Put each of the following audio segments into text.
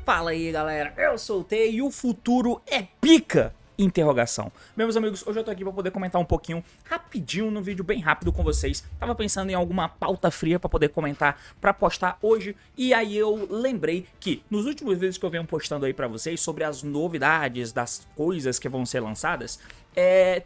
Fala aí, galera, eu sou o T e o futuro é pica! Interrogação. Meus amigos, hoje eu tô aqui pra poder comentar um pouquinho, rapidinho, num vídeo bem rápido com vocês. Tava pensando em alguma pauta fria pra poder comentar, pra postar hoje. E aí eu lembrei que nos últimos vídeos que eu venho postando aí pra vocês sobre as novidades das coisas que vão ser lançadas,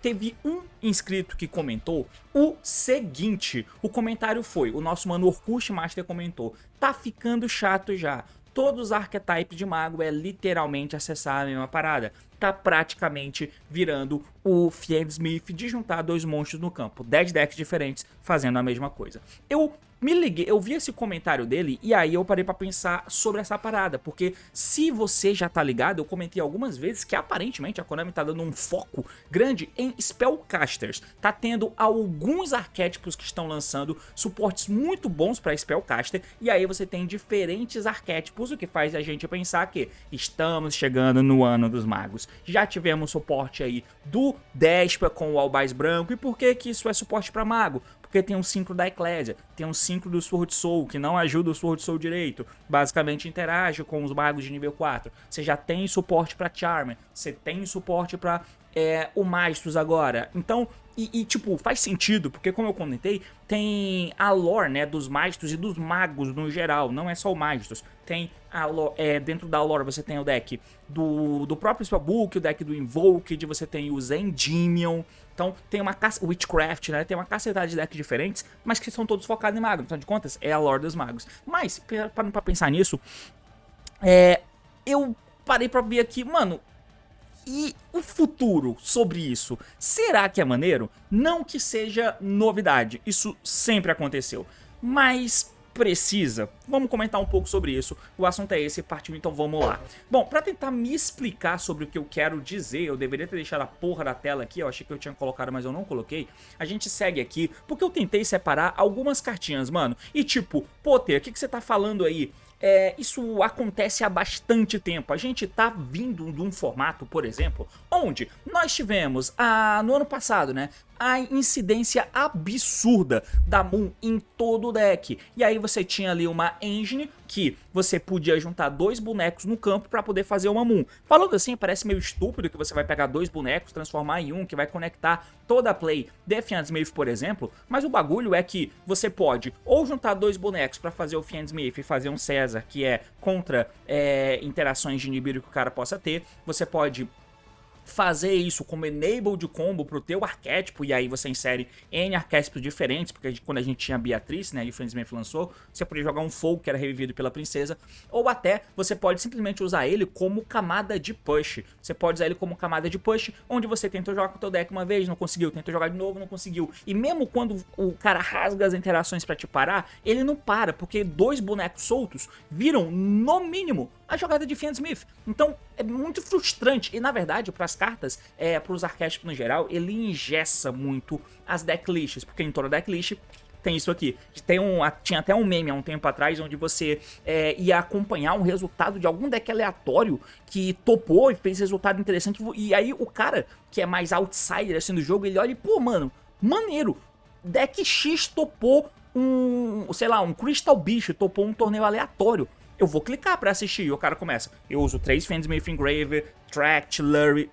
teve um inscrito que comentou o seguinte. O comentário foi, o nosso mano Orkut Master comentou: tá ficando chato já. Todos os archetypes de mago é literalmente acessar a mesma parada. Tá praticamente virando o Fiendsmith de juntar dois monstros no campo. 10 decks diferentes fazendo a mesma coisa. Eu me liguei, eu vi esse comentário dele e aí eu parei pra pensar sobre essa parada. Porque se você já tá ligado, eu comentei algumas vezes que aparentemente a Konami tá dando um foco grande em Spellcasters. Tá tendo alguns arquétipos que estão lançando suportes muito bons pra Spellcaster. E aí você tem diferentes arquétipos, o que faz a gente pensar que estamos chegando no ano dos magos. Já tivemos suporte aí do Despia com o Albaz branco. E por que que isso é suporte pra mago? Porque tem um 5 da Eclésia, tem um 5 do Sword Soul, que não ajuda o Sword Soul direito, basicamente interage com os magos de nível 4. Você já tem suporte pra Charmer, você tem suporte pra o Maestros agora. Então, tipo, faz sentido, porque como eu comentei, tem a lore, né, dos Maestros e dos magos no geral, não é só o Maestros. Tem a lore, dentro da lore você tem o deck do próprio Spellbook, o deck do Invoked, você tem o Endymion. Então tem uma Witchcraft, né? Tem uma cacetada de decks diferentes, mas que são todos focados em magos. Afinal de contas, é a lore dos magos. Mas, parando pra pensar nisso, eu parei pra ver aqui, mano, e o futuro sobre isso? Será que é maneiro? Não que seja novidade, isso sempre aconteceu. Mas precisa? Vamos comentar um pouco sobre isso. O assunto é esse, partiu, então vamos lá. Bom, pra tentar me explicar sobre o que eu quero dizer, eu deveria ter deixado a porra da tela aqui, eu achei que eu tinha colocado, mas eu não coloquei. A gente segue aqui, porque eu tentei separar algumas cartinhas, mano. E tipo, Potter, o que você tá falando aí? Isso acontece há bastante tempo. A gente tá vindo de um formato, por exemplo, onde nós tivemos no ano passado, né, a incidência absurda da Moon em todo o deck. E aí você tinha ali uma engine que você podia juntar dois bonecos no campo pra poder fazer uma Moon. Falando assim, parece meio estúpido que você vai pegar dois bonecos, transformar em um, que vai conectar toda a play de Fiendsmith, por exemplo. Mas o bagulho é que você pode ou juntar dois bonecos pra fazer o Fiendsmith e fazer um Caesar, que é contra interações de inibir que o cara possa ter. Você pode fazer isso como enable de combo pro teu arquétipo, e aí você insere N arquétipos diferentes, porque quando a gente tinha a Beatriz, né, e o Fiendsmith lançou, você podia jogar um Fogo que era revivido pela princesa, ou até você pode simplesmente usar ele como camada de push. Você pode usar ele como camada de push, onde você tentou jogar com o teu deck uma vez, não conseguiu, tentou jogar de novo, não conseguiu. E mesmo quando o cara rasga as interações pra te parar, ele não para, porque dois bonecos soltos viram, no mínimo, a jogada de Fiendsmith. Então é muito frustrante, e na verdade, para as cartas, para os arquétipos no geral, ele engessa muito as decklists, porque em toda decklist tem isso aqui. Tinha até um meme há um tempo atrás, onde você ia acompanhar um resultado de algum deck aleatório que topou e fez resultado interessante, e aí o cara, que é mais outsider assim do jogo, ele olha e, pô, mano, maneiro, deck X topou sei lá, um Crystal Beast, topou um torneio aleatório. Eu vou clicar pra assistir, e o cara começa: eu uso 3 Fiendsmith Engraver, Tract, Lurry.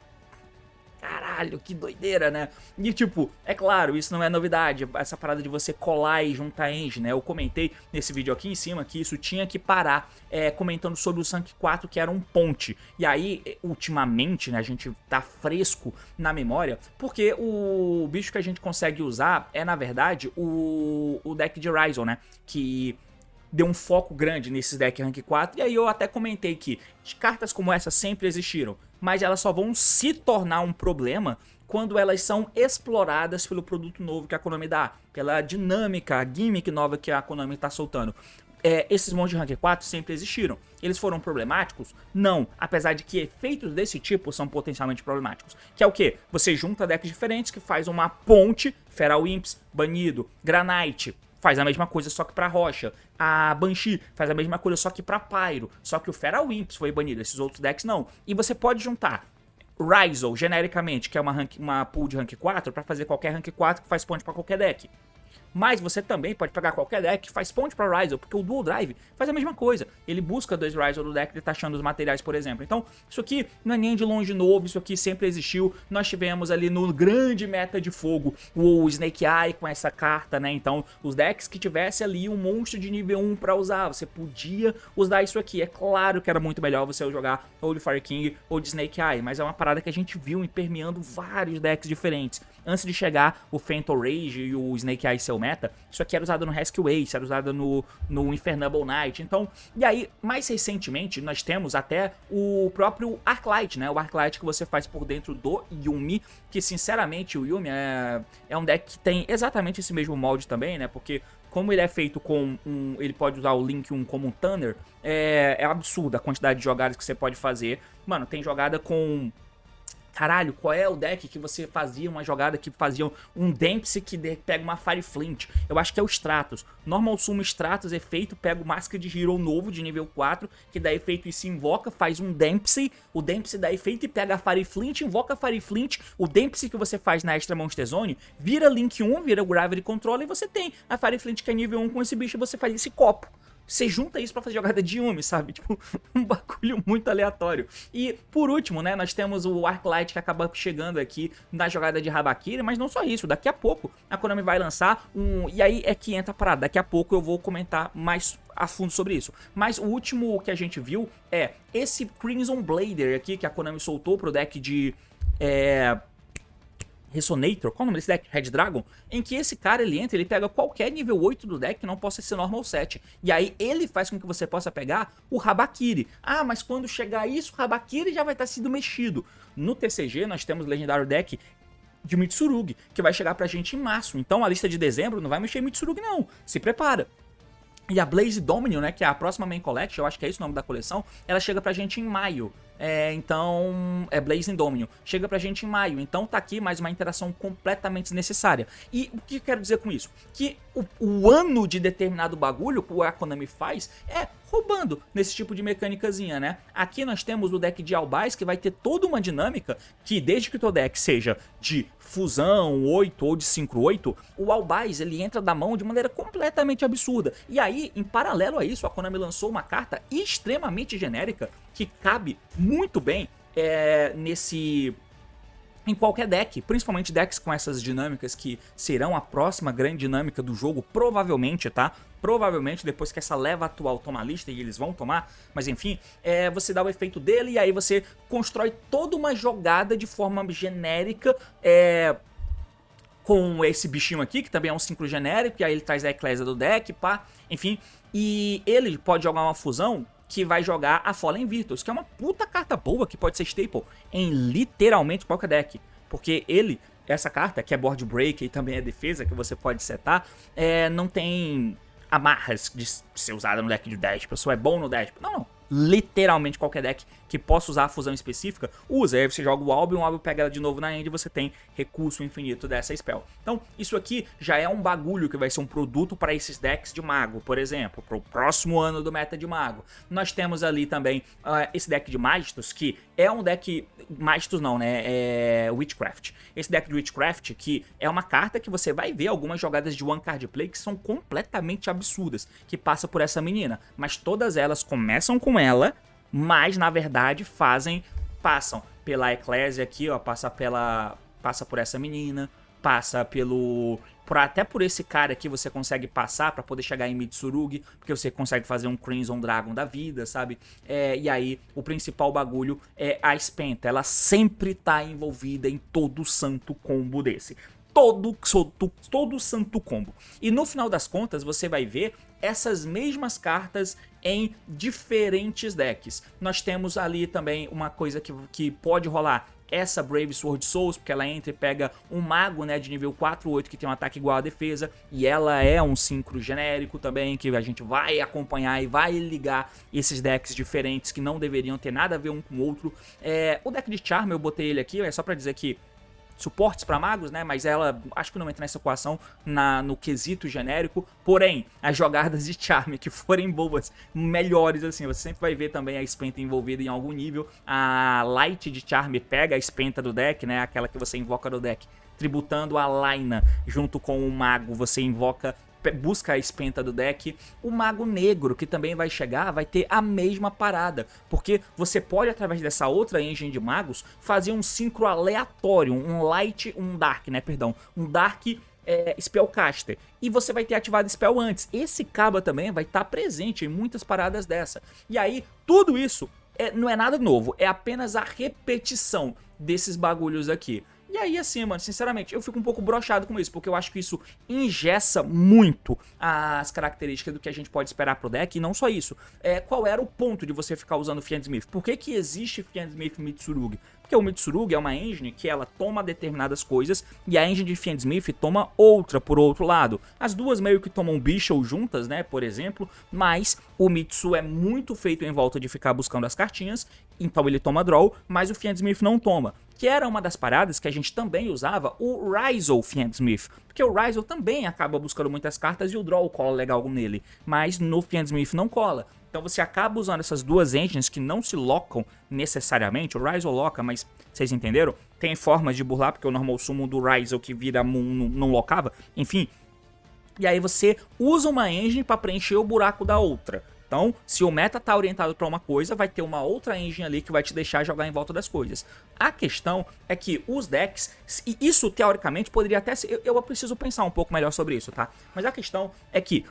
Caralho, que doideira, né? E tipo, é claro, isso não é novidade, essa parada de você colar e juntar engine, né? Eu comentei nesse vídeo aqui em cima que isso tinha que parar, comentando sobre o Sank 4, que era um ponte. E aí, ultimamente, né, a gente tá fresco na memória, porque o bicho que a gente consegue usar é, na verdade, o deck de Ryzen, né? Que deu um foco grande nesses decks Rank 4, e aí eu até comentei que cartas como essa sempre existiram, mas elas só vão se tornar um problema quando elas são exploradas pelo produto novo que a Konami dá, pela dinâmica, a gimmick nova que a Konami tá soltando. Esses monstros de Rank 4 sempre existiram. Eles foram problemáticos? Não, apesar de que efeitos desse tipo são potencialmente problemáticos. Que é o quê? Você junta decks diferentes que faz uma ponte, Feral Imps, banido, Granite, faz a mesma coisa só que pra rocha. A Banshee faz a mesma coisa só que pra Pyro. Só que o Feral Imps foi banido, esses outros decks não. E você pode juntar Ryzel, genericamente, que é uma pool de rank 4, pra fazer qualquer rank 4 que faz ponte pra qualquer deck. Mas você também pode pegar qualquer deck que faz ponte pra Ryzel, porque o Dual Drive faz a mesma coisa. Ele busca 2 Ryzel do deck detachando os materiais, por exemplo. Então, isso aqui não é nem de longe novo, isso aqui sempre existiu. Nós tivemos ali no grande meta de fogo o Snake Eye com essa carta, né? Então, os decks que tivesse ali um monstro de nível 1 pra usar, você podia usar isso aqui. É claro que era muito melhor você jogar ou de Fire King ou de Snake Eye, mas é uma parada que a gente viu permeando vários decks diferentes. Antes de chegar o Phantom Rage e o Snake Eye seu meta, isso aqui era usado no Rescue Ace, era usado no Infernable Knight. Então, e aí, mais recentemente, nós temos até o próprio Arclight, né? O Arclight que você faz por dentro do Yuumi, que sinceramente o Yuumi é um deck que tem exatamente esse mesmo molde também, né? Porque como ele é feito com ele pode usar o Link 1 como um Tanner, é absurda a quantidade de jogadas que você pode fazer. Mano, tem jogada com... Caralho, qual é o deck que você fazia uma jogada que fazia um Dempsey que pega uma Fire Flint? Eu acho que é o Stratos. Normal Sumo Stratos, efeito, pega o Mask de Hero novo de nível 4, que dá efeito e se invoca, faz um Dempsey, o Dempsey dá efeito e pega a Fire Flint, invoca a Fire Flint, o Dempsey que você faz na Extra Monster Zone, vira Link 1, vira Gravity Control e você tem a Fire Flint que é nível 1 com esse bicho e você faz esse copo. Você junta isso pra fazer jogada de Yuumi, sabe? Tipo, um bagulho muito aleatório. E, por último, né, nós temos o Arclight que acaba chegando aqui na jogada de Habakiri, mas não só isso. Daqui a pouco, a Konami vai lançar um... E aí é que entra a parada. Daqui a pouco eu vou comentar mais a fundo sobre isso. Mas o último que a gente viu é esse Crimson Blader aqui, que a Konami soltou pro deck de... Resonator, qual é o nome desse deck? Red Dragon, em que esse cara ele entra, ele pega qualquer nível 8 do deck que não possa ser normal 7. E aí ele faz com que você possa pegar o Habakiri. Ah, mas quando chegar isso, o Habakiri já vai estar sido mexido. No TCG nós temos o Legendário Deck de Mitsurugi, que vai chegar pra gente em março. Então a lista de dezembro não vai mexer em Mitsurugi não, se prepara. E a Blaze Dominion, né, que é a próxima Main Collection, eu acho que é esse o nome da coleção, ela chega pra gente em maio. Então, é Blazing Dominion. Chega pra gente em maio, então tá aqui mais uma interação completamente desnecessária. E o que eu quero dizer com isso? Que o ano de determinado bagulho que a Konami faz é roubando nesse tipo de mecânicazinha, né? Aqui nós temos o deck de Albais, que vai ter toda uma dinâmica que desde que o teu deck seja de fusão 8 ou de 5-8, o Albais ele entra da mão de maneira completamente absurda. E aí, em paralelo a isso, a Konami lançou uma carta extremamente genérica que cabe muito bem em qualquer deck, principalmente decks com essas dinâmicas que serão a próxima grande dinâmica do jogo, provavelmente, tá? Provavelmente depois que essa leva atual toma a lista e eles vão tomar, mas enfim, você dá o efeito dele e aí você constrói toda uma jogada de forma genérica, com esse bichinho aqui, que também é um 5 genérico, e aí ele traz a Eclésia do deck, pá, enfim, e ele pode jogar uma fusão que vai jogar a Fallen Virtues, que é uma puta carta boa que pode ser staple em literalmente qualquer deck, porque essa carta, que é board break e também é defesa, que você pode setar, não tem amarras de ser usada no deck de 10, pessoa é bom no 10, não, literalmente qualquer deck que possa usar a fusão específica, usa. Aí você joga o Albion pega ela de novo na end e você tem recurso infinito dessa spell. Então, isso aqui já é um bagulho que vai ser um produto para esses decks de mago, por exemplo, para o próximo ano do meta de mago. Nós temos ali também esse deck de Magistos, que é um deck... Magistos não, né? É Witchcraft. Esse deck de Witchcraft, que é uma carta que você vai ver algumas jogadas de one card play que são completamente absurdas, que passa por essa menina. Mas todas elas começam com ela, mas na verdade passam pela Eclésia aqui, ó, passa por essa menina, passa até por esse cara aqui você consegue passar pra poder chegar em Mitsurugi, porque você consegue fazer um Crimson Dragon da vida, sabe? E aí o principal bagulho é a Spenta, ela sempre tá envolvida em todo santo combo desse. Todo santo combo. E no final das contas você vai ver essas mesmas cartas em diferentes decks. Nós temos ali também uma coisa que pode rolar, essa Brave Sword Souls, porque ela entra e pega um mago, né, de nível 4 ou 8 que tem um ataque igual à defesa, e ela é um synchro genérico também, que a gente vai acompanhar e vai ligar esses decks diferentes que não deveriam ter nada a ver um com o outro. O deck de Charm, eu botei ele aqui, é só pra dizer que suportes para magos, né? Mas ela acho que não entra nessa equação no quesito genérico. Porém, as jogadas de Charme que forem boas, melhores assim, você sempre vai ver também a Spenta envolvida em algum nível. A Light de Charme pega a Spenta do deck, né? Aquela que você invoca do deck, tributando a Laina junto com o mago, você invoca, busca a Spenta do deck. O Mago Negro, que também vai chegar, vai ter a mesma parada, porque você pode, através dessa outra engine de magos, fazer um sincro aleatório, um Light, um Dark, né, perdão, um Dark Spellcaster, e você vai ter ativado Spell antes. Esse Cabba também vai estar presente em muitas paradas dessa, e aí tudo isso não é nada novo, é apenas a repetição desses bagulhos aqui. E aí, assim, mano, sinceramente, eu fico um pouco broxado com isso, porque eu acho que isso engessa muito as características do que a gente pode esperar pro deck, e não só isso. Qual era o ponto de você ficar usando o Fiendsmith? Por que existe Fiendsmith Mitsurugi? Porque o Mitsurugi é uma engine que ela toma determinadas coisas e a engine de Fiendsmith toma outra por outro lado. As duas meio que tomam bicho juntas, né, por exemplo, mas o Mitsu é muito feito em volta de ficar buscando as cartinhas, então ele toma draw, mas o Fiendsmith não toma. Que era uma das paradas que a gente também usava o Ryzel Fiendsmith, porque o Ryzel também acaba buscando muitas cartas e o draw cola legal nele, mas no Fiendsmith não cola. Então você acaba usando essas duas engines que não se locam necessariamente. O Ryzel loca, mas vocês entenderam? Tem formas de burlar, porque o normal summon do Ryzel que vira Moon não locava. Enfim. E aí você usa uma engine para preencher o buraco da outra. Então, se o meta tá orientado para uma coisa, vai ter uma outra engine ali que vai te deixar jogar em volta das coisas. A questão é que os decks, e isso teoricamente poderia até ser, eu preciso pensar um pouco melhor sobre isso, tá? Mas a questão é que,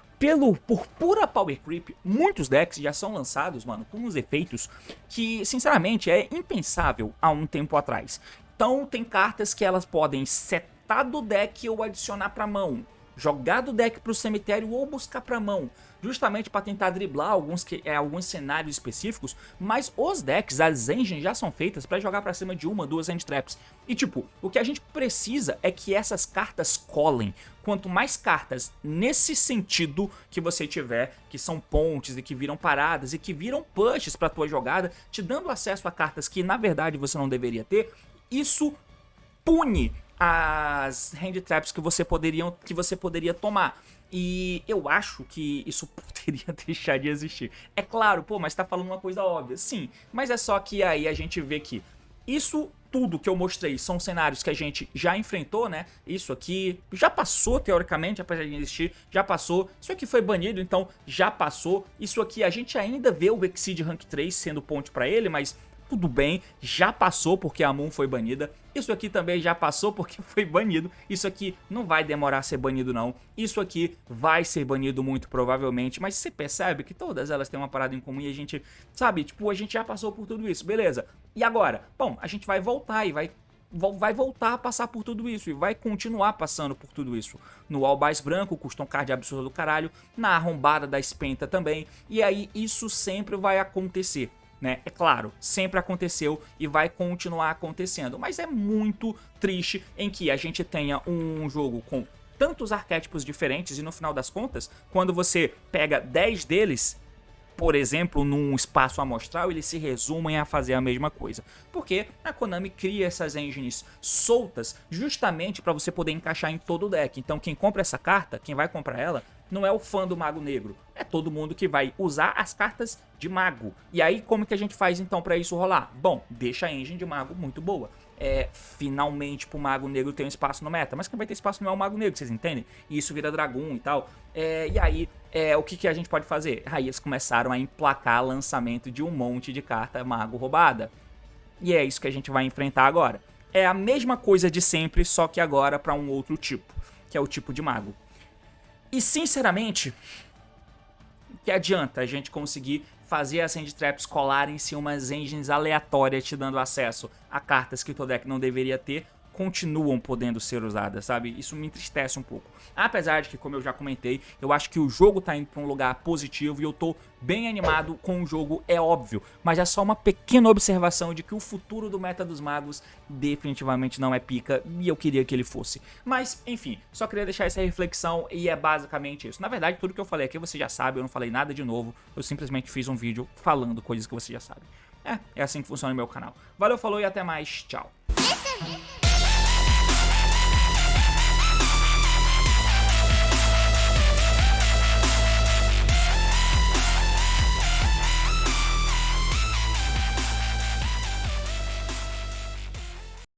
por pura power creep, muitos decks já são lançados, mano, com uns efeitos que, sinceramente, é impensável há um tempo atrás. Então, tem cartas que elas podem setar do deck ou adicionar pra mão, jogar do deck pro cemitério ou buscar pra mão, justamente para tentar driblar alguns cenários específicos, mas os decks, as engines já são feitas para jogar para cima de uma, duas hand traps. E tipo, o que a gente precisa é que essas cartas colem. Quanto mais cartas nesse sentido que você tiver, que são pontes e que viram paradas e que viram pushes para tua jogada, te dando acesso a cartas que na verdade você não deveria ter, isso pune as hand traps que você poderia tomar. E eu acho que isso poderia deixar de existir. É claro, pô, mas tá falando uma coisa óbvia. Sim, mas é só que aí a gente vê que isso tudo que eu mostrei são cenários que a gente já enfrentou, né? Isso aqui já passou, teoricamente, apesar de existir, já passou. Isso aqui foi banido, então já passou. Isso aqui a gente ainda vê o Exceed Rank 3 sendo ponte pra ele, mas tudo bem, já passou porque a Moon foi banida. Isso aqui também já passou porque foi banido. Isso aqui não vai demorar a ser banido não. Isso aqui vai ser banido muito provavelmente. Mas você percebe que todas elas têm uma parada em comum e a gente, sabe, tipo, a gente já passou por tudo isso, beleza. E agora? Bom, a gente vai voltar e vai voltar a passar por tudo isso e vai continuar passando por tudo isso. No Albais Branco, custom card absurdo do caralho, na arrombada da Spenta também. E aí isso sempre vai acontecer. Né? É claro, sempre aconteceu e vai continuar acontecendo, mas é muito triste em que a gente tenha um jogo com tantos arquétipos diferentes e no final das contas, quando você pega 10 deles, por exemplo, num espaço amostral, eles se resumem a fazer a mesma coisa. Porque a Konami cria essas engines soltas justamente para você poder encaixar em todo o deck. Então quem compra essa carta, quem vai comprar ela, não é o fã do Mago Negro, é todo mundo que vai usar as cartas de mago. E aí como que a gente faz então para isso rolar? Bom, deixa a engine de mago muito boa. Finalmente pro Mago Negro ter um espaço no meta, mas quem vai ter espaço não é o Mago Negro, vocês entendem? E isso vira Dragoon e tal. E aí, o que a gente pode fazer? Aí eles começaram a emplacar lançamento de um monte de carta mago roubada. E é isso que a gente vai enfrentar agora. É a mesma coisa de sempre, só que agora para um outro tipo, que é o tipo de mago. E sinceramente, que adianta a gente conseguir fazer as hand traps colarem-se umas engines aleatórias te dando acesso a cartas que o teu deck não deveria ter, continuam podendo ser usadas, sabe? Isso me entristece um pouco. Apesar de que, como eu já comentei, eu acho que o jogo tá indo pra um lugar positivo e eu tô bem animado com o jogo, é óbvio. Mas é só uma pequena observação de que o futuro do meta dos magos definitivamente não é pica e eu queria que ele fosse. Mas, enfim, só queria deixar essa reflexão e é basicamente isso. Na verdade, tudo que eu falei aqui você já sabe, eu não falei nada de novo, eu simplesmente fiz um vídeo falando coisas que você já sabe. É assim que funciona o meu canal. Valeu, falou e até mais, tchau.